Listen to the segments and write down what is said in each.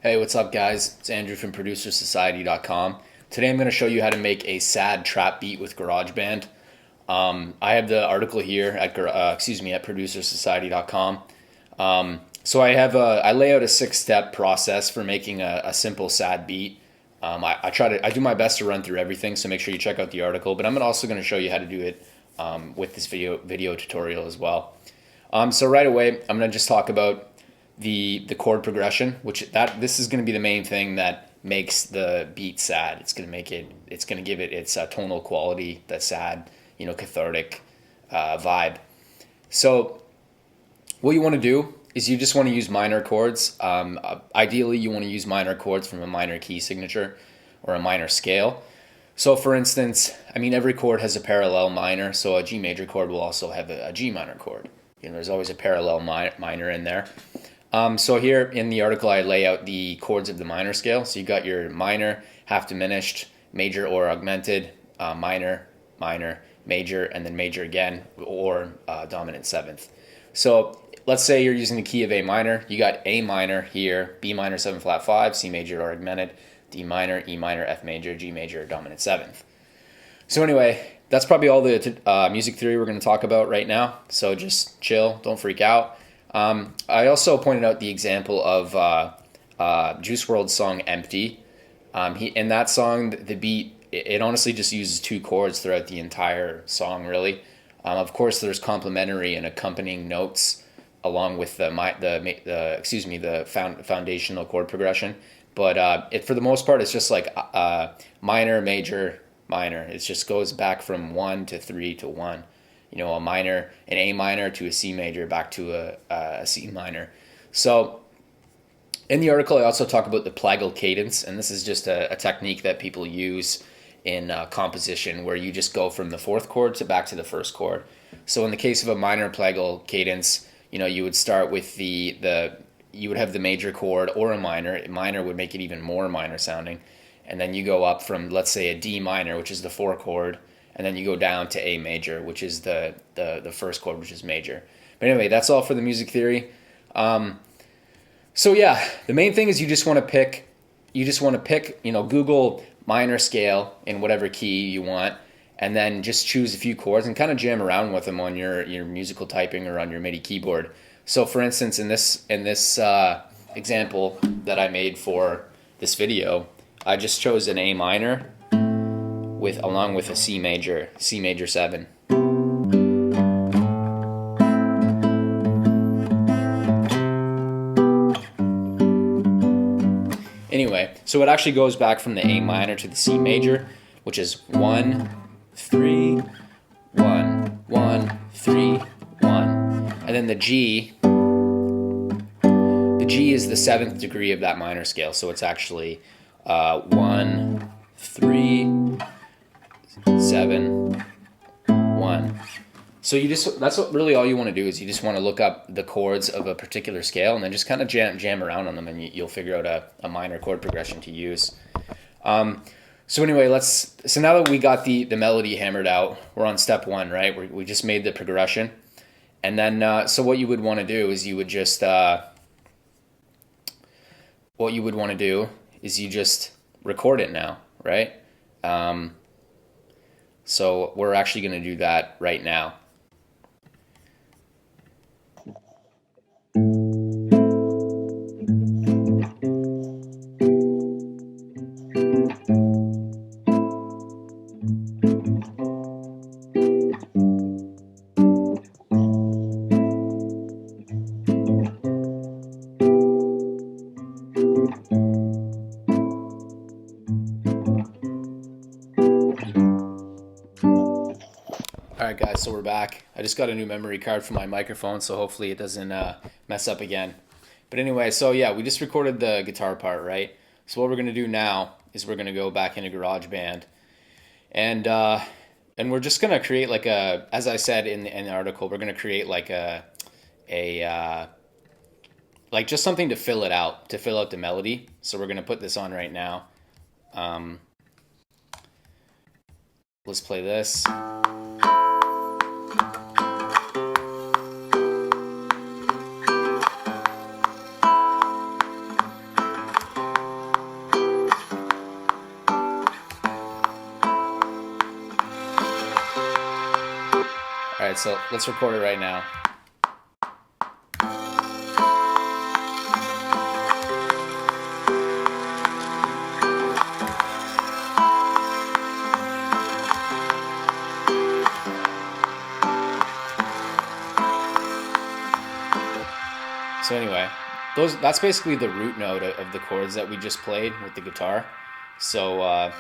Hey, what's up, guys? It's Andrew from ProducerSociety.com. Today I'm going to show you how to make a sad trap beat with Garageband. I have the article here at ProducerSociety.com. So I lay out a 6-step process for making a simple sad beat. I do my best to run through everything, so make sure you check out the article. But I'm also going to show you how to do it with this video tutorial as well. So right away, I'm going to just talk about the chord progression, this is going to be the main thing that makes the beat sad. It's going to give it its tonal quality, that sad, cathartic vibe. So what you want to do is you just want to use minor chords. Ideally, you want to use minor chords from a minor key signature or a minor scale. So for instance, every chord has a parallel minor, so a G major chord will also have a G minor chord. There's always a parallel minor in there. So here in the article, I lay out the chords of the minor scale. So you got your minor, half diminished, major or augmented, minor, minor, major, and then major again, or dominant seventh. So let's say you're using the key of A minor. You got A minor here, B minor 7 flat 5, C major or augmented, D minor, E minor, F major, G major, dominant seventh. So anyway, that's probably all the music theory we're going to talk about right now. So just chill, don't freak out. I also pointed out the example of Juice WRLD's song "Empty." In that song, the beat, it honestly just uses 2 chords throughout the entire song, really. Of course, there's complementary and accompanying notes along with the foundational chord progression. But for the most part, it's just like minor, major, minor. It just goes back from 1 to 3 to 1. A minor, an A minor to a C major, back to a C minor. So in the article, I also talk about the plagal cadence, and this is just a technique that people use in composition, where you just go from the 4th chord to back to the 1st chord. So in the case of a minor plagal cadence, you would start with you would have the major chord or a minor. A minor would make it even more minor sounding, and then you go up from, let's say, a D minor, which is the 4 chord, and then you go down to A major, which is the 1st chord, which is major. But anyway, that's all for the music theory. So yeah, the main thing is you just want to pick, Google minor scale in whatever key you want, and then just choose a few chords and kind of jam around with them on your musical typing or on your MIDI keyboard. So for instance, in this example that I made for this video, I just chose an A minor along with a C major 7. Anyway, so it actually goes back from the A minor to the C major, which is 1, 3, 1, 1, 3, 1. And then the G is the 7th degree of that minor scale, so it's actually 1, 3, 7, 1. So that's what really all you want to do is you just want to look up the chords of a particular scale and then just kind of jam around on them, and you'll figure out a minor chord progression to use. So anyway, so now that we got the melody hammered out, we're on step 1, right? We just made the progression. And then, so what you would want to do is you just record it now, right? So we're actually going to do that right now. Alright guys, so we're back. I just got a new memory card for my microphone, so hopefully it doesn't mess up again. But anyway, so yeah, we just recorded the guitar part, right? So what we're going to do now is we're going to go back into Garageband, and we're just going to create as I said in the article, we're going to create just something to fill out the melody. So we're going to put this on right now. Let's play this. right, so let's record it right now. So anyway, that's basically the root note of the chords that we just played with the guitar. So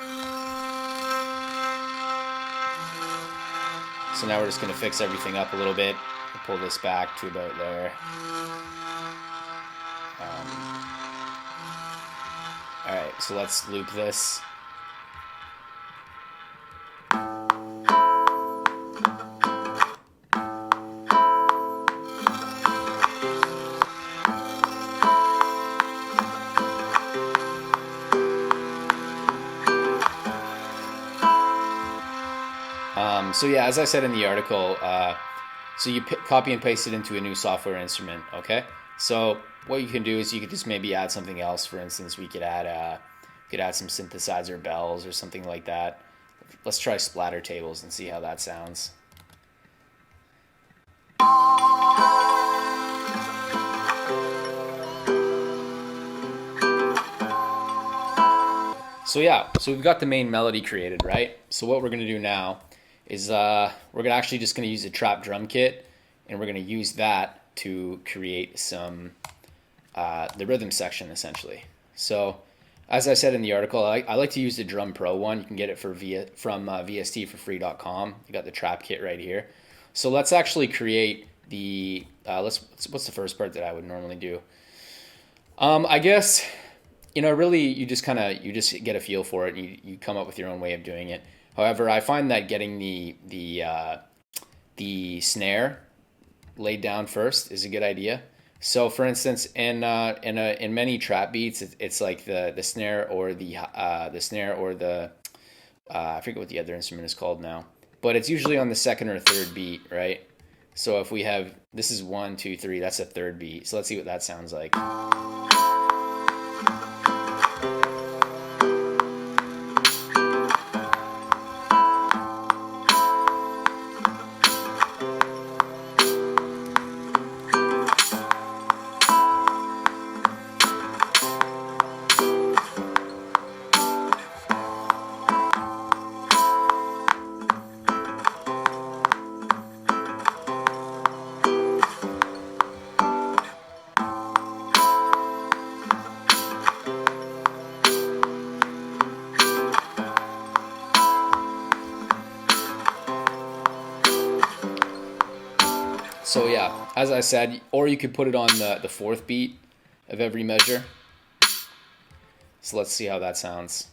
so now we're just going to fix everything up a little bit. Pull this back to about there. All right, so let's loop this. So yeah, as I said in the article, so you copy and paste it into a new software instrument, okay? So what you can do is you could just maybe add something else. For instance, we could add some synthesizer bells or something like that. Let's try splatter tables and see how that sounds. So yeah, so we've got the main melody created, right? So what we're gonna do now is we're gonna actually just gonna use a trap drum kit, and we're gonna use that to create some the rhythm section essentially. So as I said in the article, I like to use the Drum Pro one. You can get it from VSTforfree.com. You got the trap kit right here. So let's actually create the what's the first part that I would normally do? I guess, really you just get a feel for it, and you come up with your own way of doing it. However, I find that getting the snare laid down first is a good idea. So, for instance, in many trap beats, it's like the snare or the I forget what the other instrument is called now, but it's usually on the second or third beat, right? So if we have, this is 1, 2, 3, that's a third beat. So let's see what that sounds like. So yeah, as I said, or you could put it on the fourth beat of every measure. So let's see how that sounds.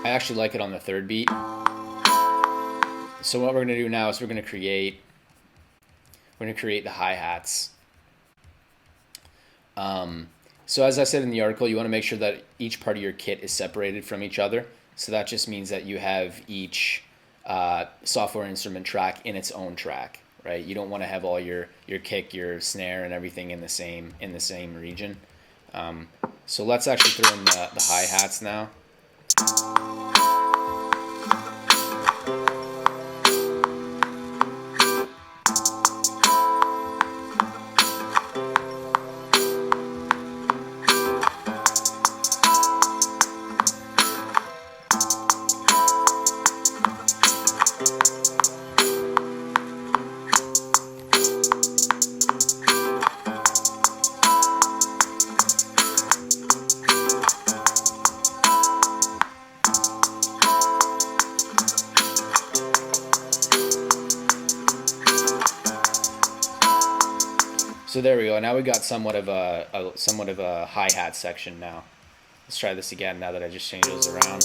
I actually like it on the third beat. So what we're going to do now is we're going to create the hi-hats. So as I said in the article, you want to make sure that each part of your kit is separated from each other. So that just means that you have each software instrument track in its own track, right? You don't want to have all your kick, your snare, and everything in the same region. So let's actually throw in the hi-hats now. So there we go. Now we got somewhat of a hi-hat section now. Let's try this again now that I just changed those around.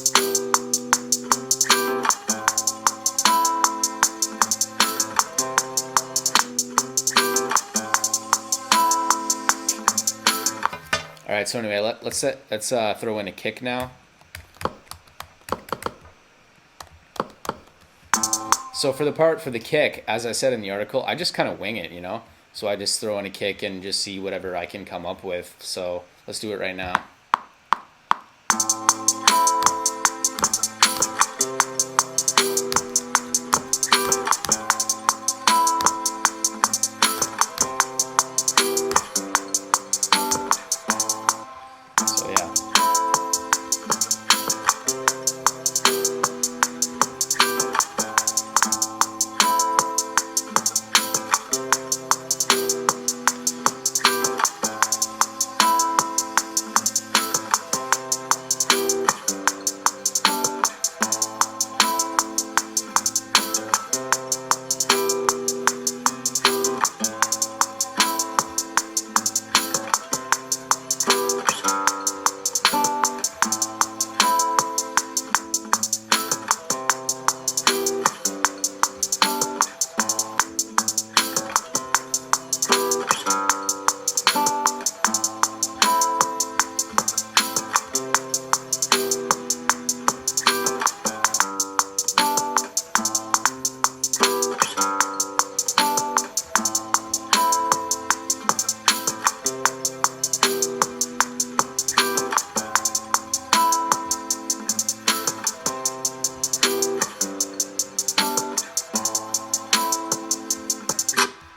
All right, so anyway, let's throw in a kick now. So for the kick, as I said in the article, I just kind of wing it, you know? So I just throw in a kick and just see whatever I can come up with. So let's do it right now. So yeah.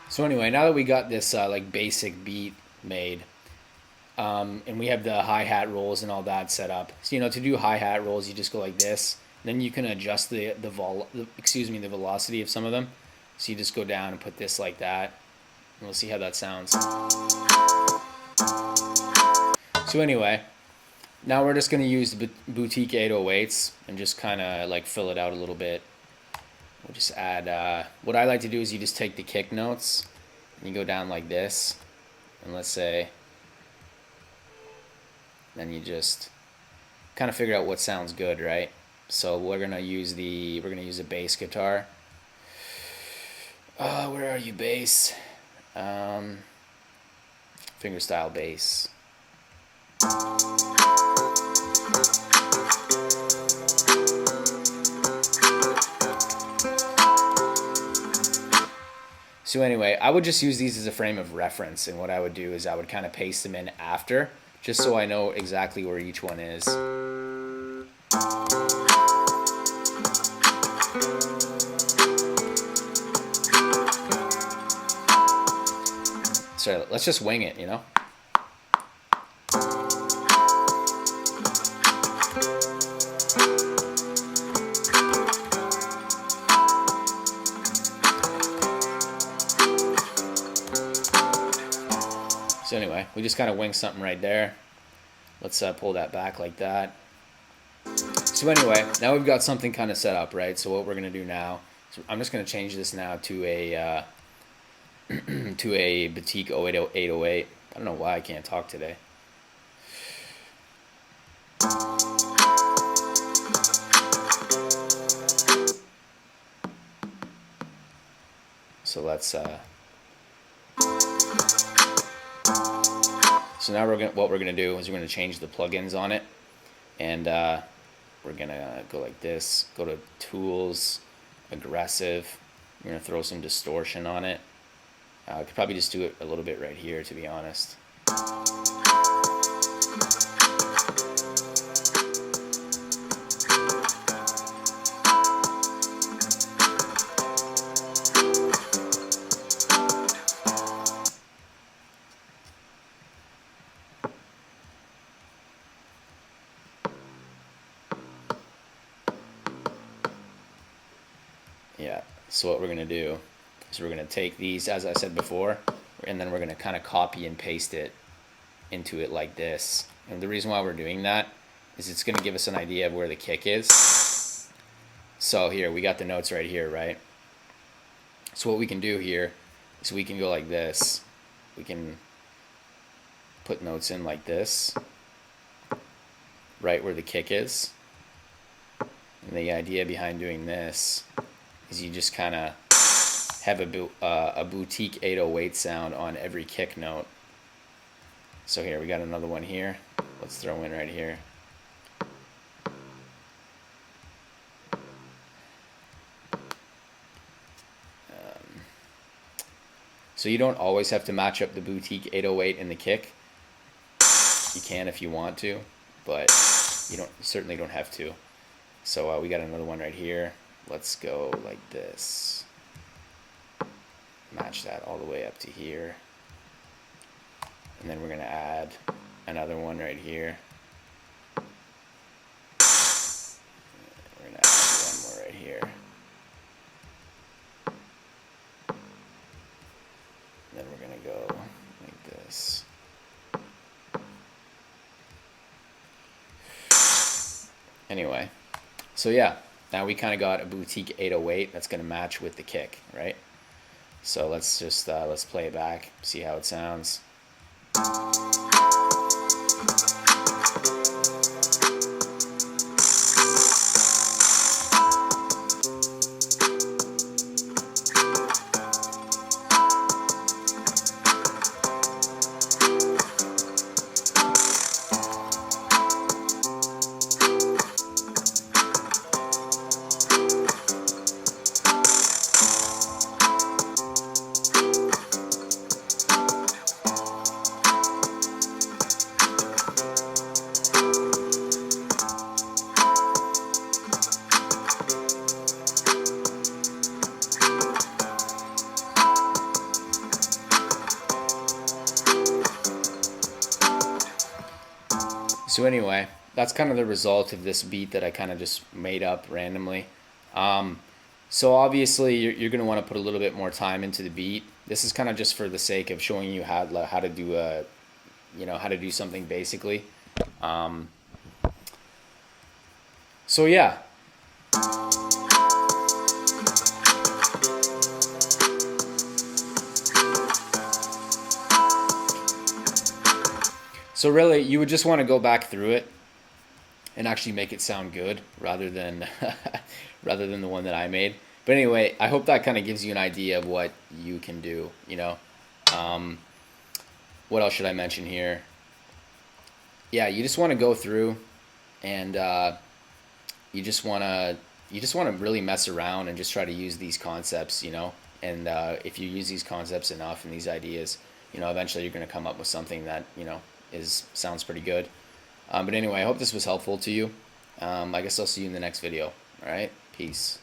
So anyway, now that we got this like basic beat made, and we have the hi-hat rolls and all that set up. So, you know, to do hi-hat rolls, you just go like this. Then you can adjust the velocity of some of them. So you just go down and put this like that. And we'll see how that sounds. So anyway, now we're just going to use the boutique 808s and just kind of like fill it out a little bit. We'll just add, what I like to do is you just take the kick notes and you go down like this, and let's say, then you just kind of figure out what sounds good, right? So we're gonna use a bass guitar. Where are you, bass? Fingerstyle bass. So anyway, I would just use these as a frame of reference, and what I would do is I would kind of paste them in after, just so I know exactly where each one is. So let's just wing it, you know? So anyway, we just kind of wing something right there. Let's pull that back like that. So anyway, now we've got something kind of set up, right? So what we're going to do now, so I'm just going to change this now to a to a boutique 808. I don't know why I can't talk today. So let's so now what we're gonna do is we're gonna change the plugins on it, and we're gonna go like this. Go to Tools, Aggressive. We're gonna throw some distortion on it. I could probably just do it a little bit right here, to be honest. Yeah, so what we're going to do is we're going to take these, as I said before, and then we're going to kind of copy and paste it into it like this. And the reason why we're doing that is it's going to give us an idea of where the kick is. So here, we got the notes right here, right? So what we can do here is we can go like this. We can put notes in like this, right where the kick is. And the idea behind doing this is you just kind of have a boutique 808 sound on every kick note. So here, we got another one here. Let's throw in right here. So you don't always have to match up the boutique 808 and the kick. You can if you want to, but you certainly don't have to. So we got another one right here. Let's go like this. Match that all the way up to here. And then we're going to add another one right here. We're going to add one more right here. And then we're going to go like this. Anyway, so yeah, now we kind of got a boutique 808 that's going to match with the kick, right? So let's just let's play it back, see how it sounds. So anyway, that's kind of the result of this beat that I kind of just made up randomly. So obviously you're going to want to put a little bit more time into the beat. This is kind of just for the sake of showing you how to do how to do something basically. So yeah. So really, you would just want to go back through it and actually make it sound good rather than rather than the one that I made. But anyway, I hope that kind of gives you an idea of what you can do. What else should I mention here? Yeah, you just want to go through and you just want to really mess around and just try to use these concepts, And if you use these concepts enough and these ideas, eventually you're going to come up with something that sounds pretty good. But anyway, I hope this was helpful to you. I guess I'll see you in the next video. All right, peace.